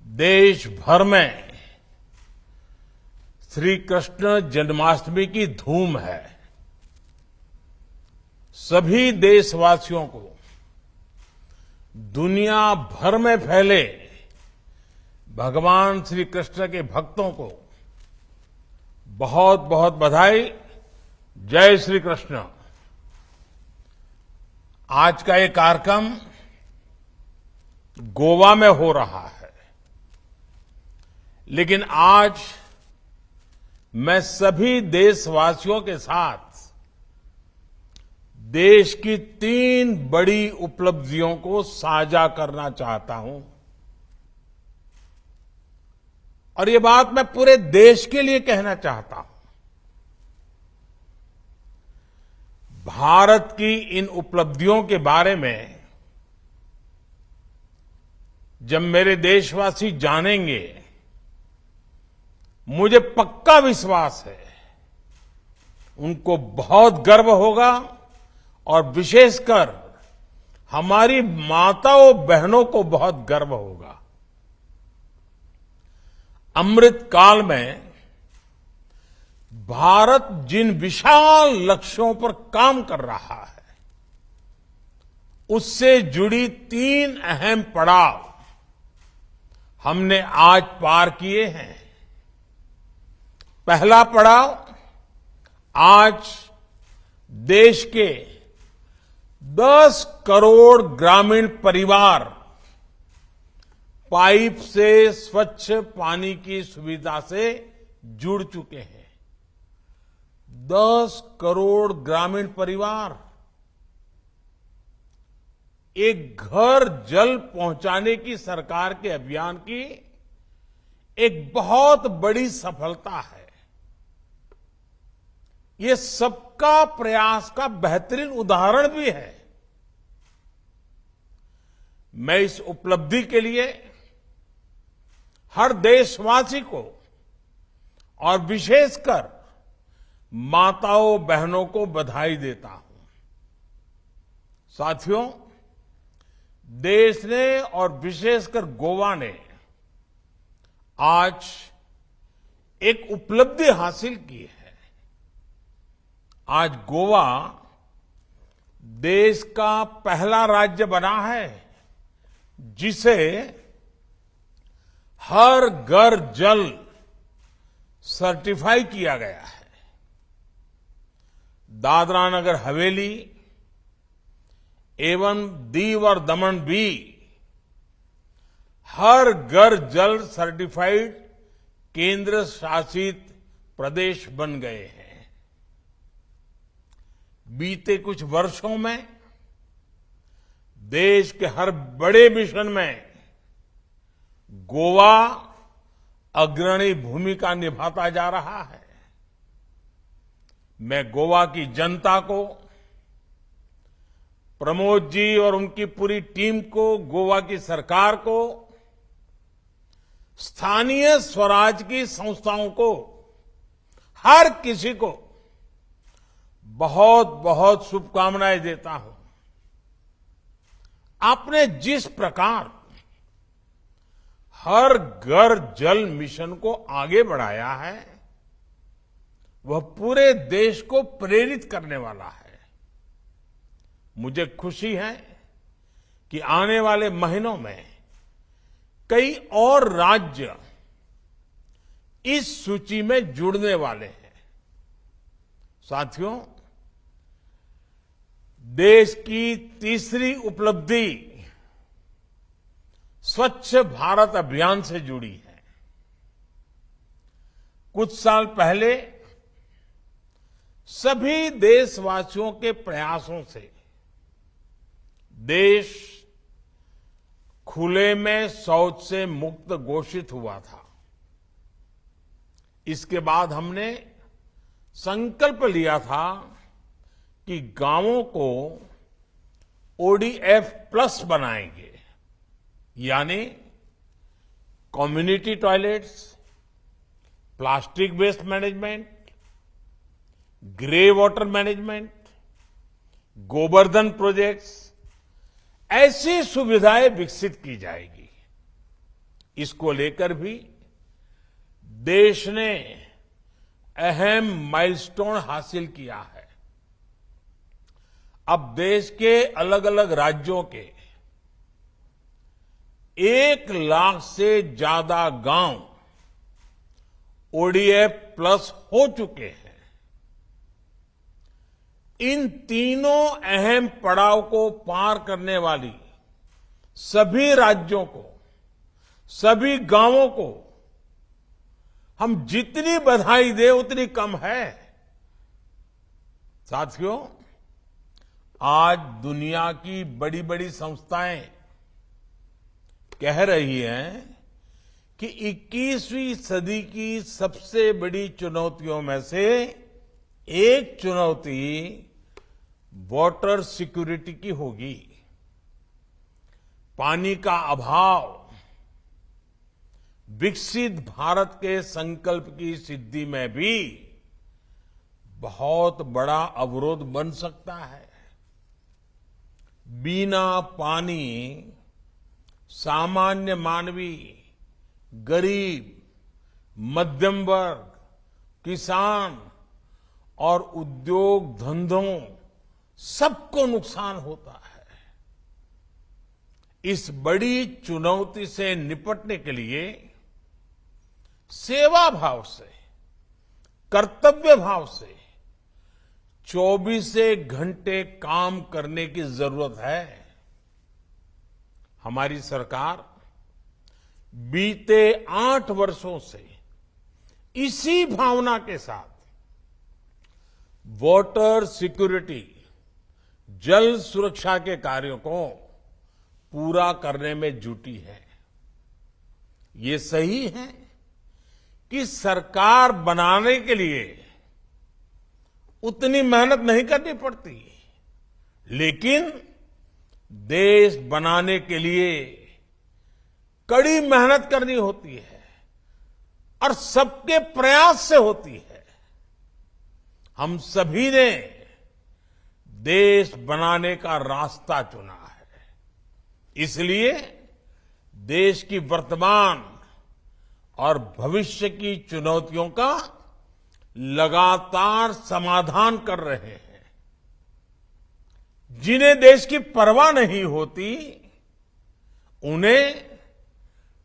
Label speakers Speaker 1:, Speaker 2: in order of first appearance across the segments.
Speaker 1: देश भर में श्री कृष्ण जन्माष्टमी की धूम है। सभी देशवासियों को, दुनिया भर में फैले भगवान श्री कृष्ण के भक्तों को बहुत बहुत बधाई। जय श्री कृष्ण। आज का ये कार्यक्रम गोवा में हो रहा है, लेकिन आज मैं सभी देशवासियों के साथ देश की 3 बड़ी उपलब्धियों को साझा करना चाहता हूं। और ये बात मैं पूरे देश के लिए कहना चाहता हूं। भारत की इन उपलब्धियों के बारे में जब मेरे देशवासी जानेंगे, मुझे पक्का विश्वास है उनको बहुत गर्व होगा और विशेषकर हमारी माताओं बहनों को बहुत गर्व होगा। अमृत काल में भारत जिन विशाल लक्ष्यों पर काम कर रहा है, उससे जुड़ी 3 अहम पड़ाव हमने आज पार किए हैं। पहला पड़ाव, आज देश के 10 करोड़ ग्रामीण परिवार पाइप से स्वच्छ पानी की सुविधा से जुड़ चुके हैं। 10 करोड़ ग्रामीण परिवार एक घर जल पहुंचाने की सरकार के अभियान की एक बहुत बड़ी सफलता है। ये सबका प्रयास का बेहतरीन उदाहरण भी है। मैं इस उपलब्धि के लिए हर देशवासी को और विशेषकर माताओं बहनों को बधाई देता हूं। साथियों, देश ने और विशेषकर गोवा ने आज एक उपलब्धि हासिल की है। आज गोवा देश का पहला राज्य बना है जिसे हर घर जल सर्टिफाई किया गया है। दादरा नगर हवेली एवं दीव और दमन भी हर घर जल सर्टिफाइड केंद्र शासित प्रदेश बन गए हैं। बीते कुछ वर्षों में देश के हर बड़े मिशन में गोवा अग्रणी भूमिका निभाता जा रहा है। मैं गोवा की जनता को, प्रमोद जी और उनकी पूरी टीम को, गोवा की सरकार को, स्थानीय स्वराज की संस्थाओं को, हर किसी को बहुत बहुत शुभकामनाएं देता हूं। आपने जिस प्रकार हर घर जल मिशन को आगे बढ़ाया है, वह पूरे देश को प्रेरित करने वाला है। मुझे खुशी है कि आने वाले महीनों में कई और राज्य इस सूची में जुड़ने वाले हैं। साथियों, देश की तीसरी उपलब्धि स्वच्छ भारत अभियान से जुड़ी है। कुछ साल पहले सभी देशवासियों के प्रयासों से देश खुले में शौच से मुक्त घोषित हुआ था। इसके बाद हमने संकल्प लिया था कि गांवों को ओडीएफ प्लस बनाएंगे, यानी community toilets, plastic waste management, grey water management, Gobardhan projects, ऐसी सुविधाएं विकसित की जाएगी। इसको लेकर भी देश ने अहम माइलस्टोन हासिल किया है। अब देश के अलग अलग राज्यों के 1 लाख से ज्यादा गांव ओडीएफ प्लस हो चुके हैं। इन तीनों अहम पड़ाव को पार करने वाली सभी राज्यों को, सभी गांवों को हम जितनी बधाई दें उतनी कम है। साथियों, आज दुनिया की बड़ी बड़ी संस्थाएं कह रही हैं कि 21वीं सदी की सबसे बड़ी चुनौतियों में से एक चुनौती वाटर सिक्योरिटी की होगी। पानी का अभाव विकसित भारत के संकल्प की सिद्धि में भी बहुत बड़ा अवरोध बन सकता है। बिना पानी सामान्य मानवी, गरीब, मध्यम वर्ग, किसान और उद्योग धंधों सबको नुकसान होता है। इस बड़ी चुनौती से निपटने के लिए सेवा भाव से, कर्तव्य भाव से 24 घंटे काम करने की जरूरत है। हमारी सरकार बीते 8 वर्षों से इसी भावना के साथ वाटर सिक्योरिटी, जल सुरक्षा के कार्यों को पूरा करने में जुटी है। ये सही है कि सरकार बनाने के लिए उतनी मेहनत नहीं करनी पड़ती, लेकिन देश बनाने के लिए कड़ी मेहनत करनी होती है और सबके प्रयास से होती है। हम सभी ने देश बनाने का रास्ता चुना है, इसलिए देश की वर्तमान और भविष्य की चुनौतियों का लगातार समाधान कर रहे हैं। जिन्हें देश की परवाह नहीं होती, उन्हें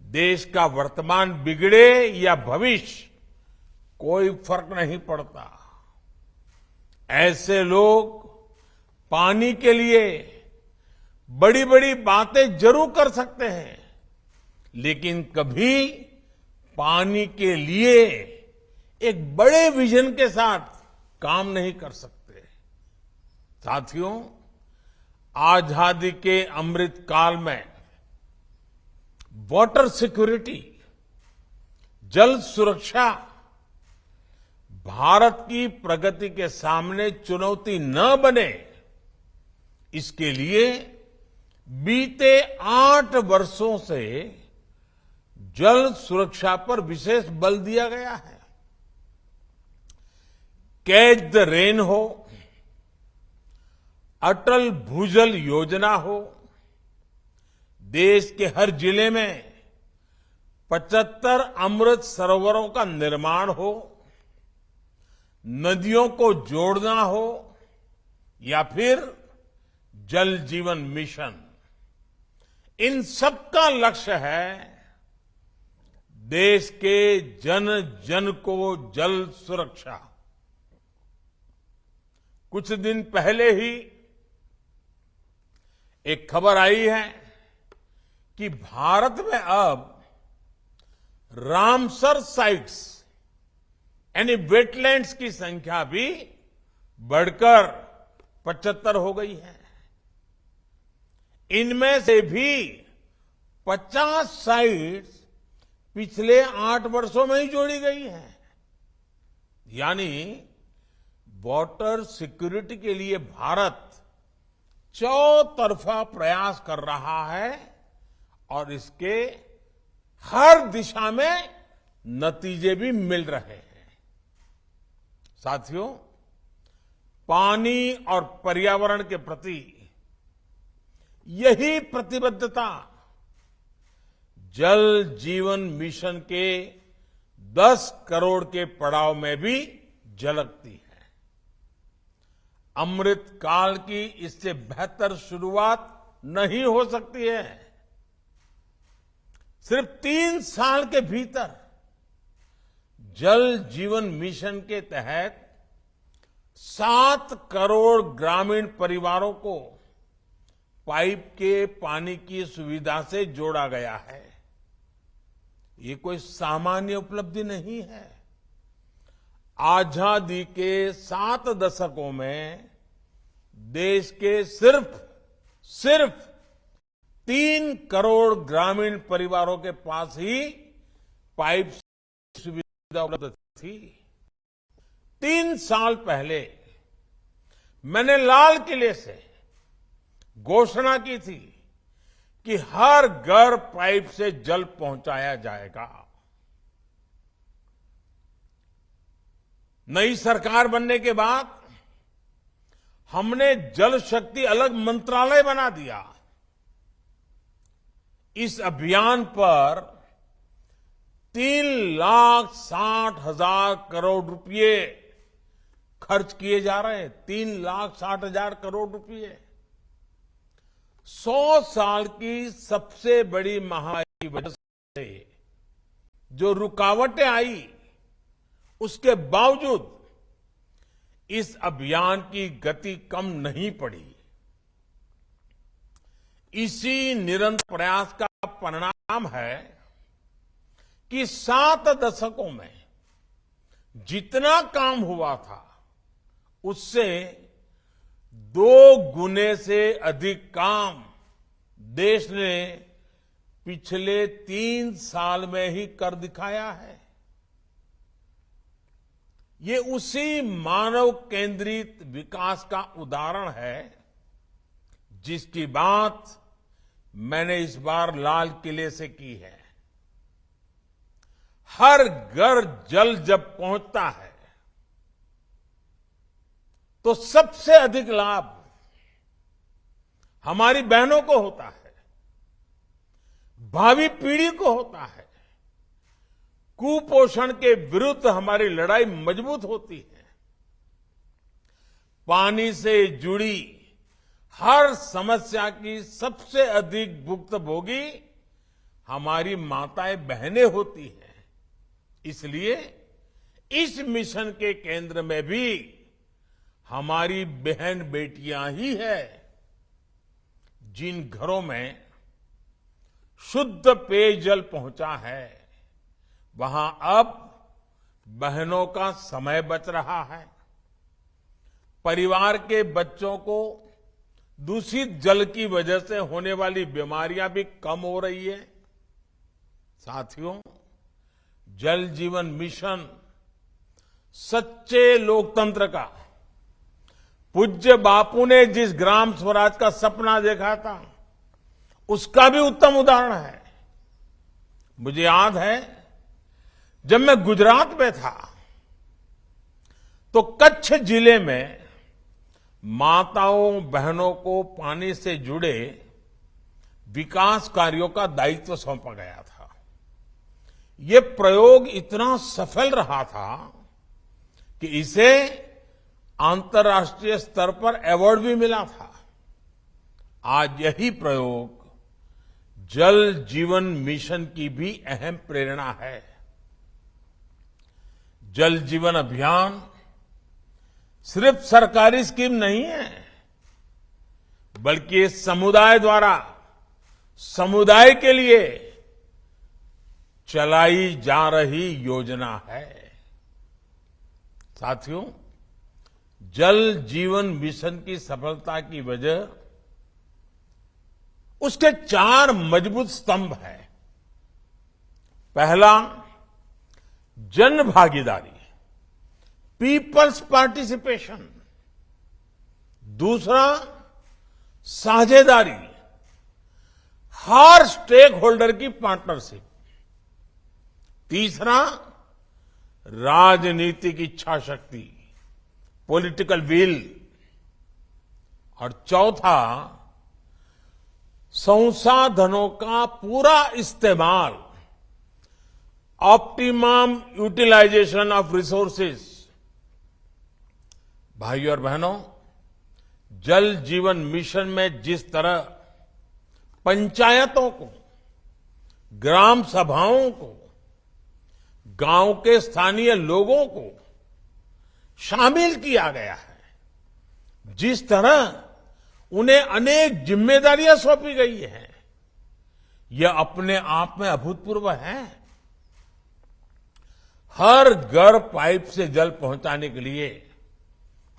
Speaker 1: देश का वर्तमान बिगड़े या भविष्य कोई फर्क नहीं पड़ता। ऐसे लोग पानी के लिए बड़ी बड़ी बातें जरूर कर सकते हैं, लेकिन कभी पानी के लिए एक बड़े विजन के साथ काम नहीं कर सकते। साथियों, आजादी के अमृत काल में वाटर सिक्योरिटी, जल सुरक्षा भारत की प्रगति के सामने चुनौती न बने, इसके लिए बीते 8 वर्षों से जल सुरक्षा पर विशेष बल दिया गया है। कैच द रेन हो, अटल भूजल योजना हो, देश के हर जिले में 75 अमृत सरोवरों का निर्माण हो, नदियों को जोड़ना हो, या फिर जल जीवन मिशन, इन सबका लक्ष्य है देश के जन जन को जल सुरक्षा। कुछ दिन पहले ही एक खबर आई है कि भारत में अब रामसर साइट्स यानी वेटलैंड्स की संख्या भी बढ़कर 75 हो गई है। इनमें से भी 50 साइट्स पिछले 8 वर्षों में ही जोड़ी गई है। यानी वाटर सिक्योरिटी के लिए भारत चौतरफा प्रयास कर रहा है और इसके हर दिशा में नतीजे भी मिल रहे हैं। साथियों, पानी और पर्यावरण के प्रति यही प्रतिबद्धता जल जीवन मिशन के 10 करोड़ के पड़ाव में भी झलकती है। अमृत काल की इससे बेहतर शुरुआत नहीं हो सकती है। सिर्फ 3 साल के भीतर जल जीवन मिशन के तहत 7 करोड़ ग्रामीण परिवारों को पाइप के पानी की सुविधा से जोड़ा गया है। ये कोई सामान्य उपलब्धि नहीं है। आजादी के 7 दशकों में देश के सिर्फ 3 करोड़ ग्रामीण परिवारों के पास ही पाइप सुविधा उपलब्ध थी। 3 साल पहले मैंने लाल किले से घोषणा की थी कि हर घर पाइप से जल पहुंचाया जाएगा। नई सरकार बनने के बाद हमने जल शक्ति अलग मंत्रालय बना दिया। इस अभियान पर 3,60,000 करोड़ रुपए खर्च किए जा रहे हैं। 3,60,000 करोड़ रुपए 100 साल की सबसे बड़ी महामारी की वजह से जो रुकावटें आई, उसके बावजूद इस अभियान की गति कम नहीं पड़ी। इसी निरंतर प्रयास का परिणाम है कि 7 दशकों में जितना काम हुआ था उससे 2 गुने से अधिक काम देश ने पिछले 3 साल में ही कर दिखाया है। ये उसी मानव केंद्रित विकास का उदाहरण है जिसकी बात मैंने इस बार लाल किले से की है। हर घर जल जब पहुंचता है तो सबसे अधिक लाभ हमारी बहनों को होता है, भावी पीढ़ी को होता है। कुपोषण के विरुद्ध हमारी लड़ाई मजबूत होती है। पानी से जुड़ी हर समस्या की सबसे अधिक भुक्तभोगी हमारी माताएं बहनें होती हैं। इसलिए इस मिशन के केंद्र में भी हमारी बहन बेटियां ही है। जिन घरों में शुद्ध पेयजल पहुंचा है, वहां अब बहनों का समय बच रहा है। परिवार के बच्चों को दूषित जल की वजह से होने वाली बीमारियां भी कम हो रही है। साथियों, जल जीवन मिशन सच्चे लोकतंत्र का, पूज्य बापू ने जिस ग्राम स्वराज का सपना देखा था, उसका भी उत्तम उदाहरण है। मुझे याद है, जब मैं गुजरात में था तो कच्छ जिले में माताओं बहनों को पानी से जुड़े विकास कार्यों का दायित्व सौंपा गया था। ये प्रयोग इतना सफल रहा था कि इसे अंतर्राष्ट्रीय स्तर पर अवार्ड भी मिला था। आज यही प्रयोग जल जीवन मिशन की भी अहम प्रेरणा है। जल जीवन अभियान सिर्फ सरकारी स्कीम नहीं है, बल्कि समुदाय द्वारा समुदाय के लिए चलाई जा रही योजना है। साथियों, जल जीवन मिशन की सफलता की वजह उसके 4 मजबूत स्तंभ हैं। पहला, जन भागीदारी, पीपल्स पार्टिसिपेशन। दूसरा, साझेदारी, हर स्टेक होल्डर की पार्टनरशिप। तीसरा, राजनीतिक इच्छा शक्ति, पॉलिटिकल विल। और चौथा, संसाधनों का पूरा इस्तेमाल, ऑप्टिमम यूटिलाइजेशन ऑफ रिसोर्सेज। भाइयों और बहनों, जल जीवन मिशन में जिस तरह पंचायतों को, ग्राम सभाओं को, गांव के स्थानीय लोगों को शामिल किया गया है, जिस तरह उन्हें अनेक जिम्मेदारियां सौंपी गई हैं, यह अपने आप में अभूतपूर्व है। हर घर पाइप से जल पहुंचाने के लिए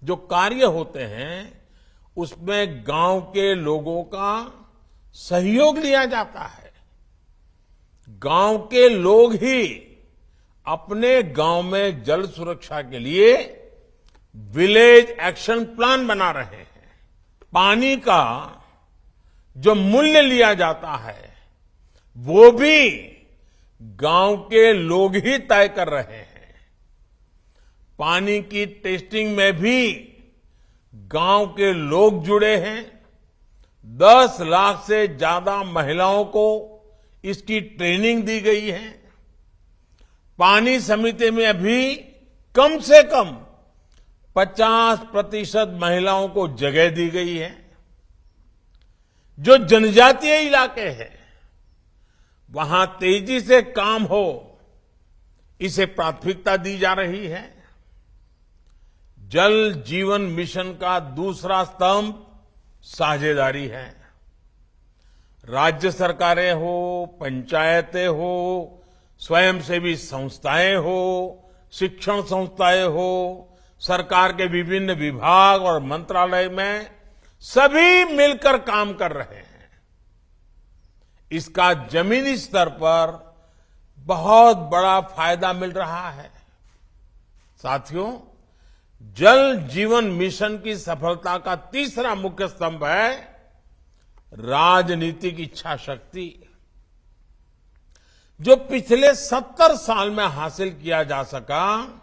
Speaker 1: जो कार्य होते हैं, उसमें गांव के लोगों का सहयोग लिया जाता है। गांव के लोग ही अपने गांव में जल सुरक्षा के लिए विलेज एक्शन प्लान बना रहे हैं। पानी का जो मूल्य लिया जाता है, वो भी गांव के लोग ही तय कर रहे हैं। पानी की टेस्टिंग में भी गांव के लोग जुड़े हैं। 10 लाख से ज्यादा महिलाओं को इसकी ट्रेनिंग दी गई है। पानी समिति में अभी कम से कम 50% महिलाओं को जगह दी गई है। जो जनजातीय इलाके हैं, वहां तेजी से काम हो, इसे प्राथमिकता दी जा रही है। जल जीवन मिशन का दूसरा स्तंभ साझेदारी है। राज्य सरकारें हो, पंचायतें हो, स्वयंसेवी संस्थाएं हो, शिक्षण संस्थाएं हो, सरकार के विभिन्न विभाग और मंत्रालय में सभी मिलकर काम कर रहे हैं। इसका जमीनी स्तर पर बहुत बड़ा फायदा मिल रहा है। साथियों, जल जीवन मिशन की सफलता का तीसरा मुख्य स्तंभ है राजनीतिक इच्छा शक्ति। जो पिछले 70 साल में हासिल किया जा सका,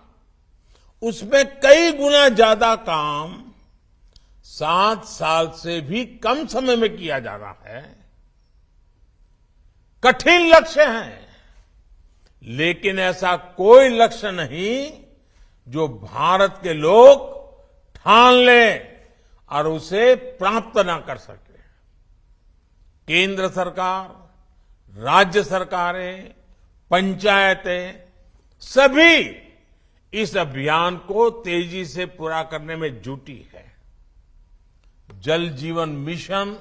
Speaker 1: उसमें कई गुना ज्यादा काम 7 साल से भी कम समय में किया जा रहा है। कठिन लक्ष्य है, लेकिन ऐसा कोई लक्ष्य नहीं जो भारत के लोग ठान लें और उसे प्राप्त ना कर सके। केंद्र सरकार, राज्य सरकारें, पंचायतें सभी इस अभियान को तेजी से पूरा करने में जुटी है। जल जीवन मिशन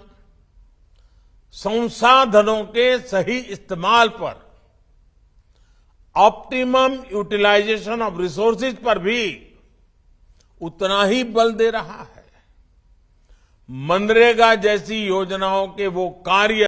Speaker 1: संसाधनों के सही इस्तेमाल पर, ऑप्टिमम यूटिलाइजेशन ऑफ रिसोर्सेज पर भी उतना ही बल दे रहा है। मनरेगा जैसी योजनाओं के वो कार्य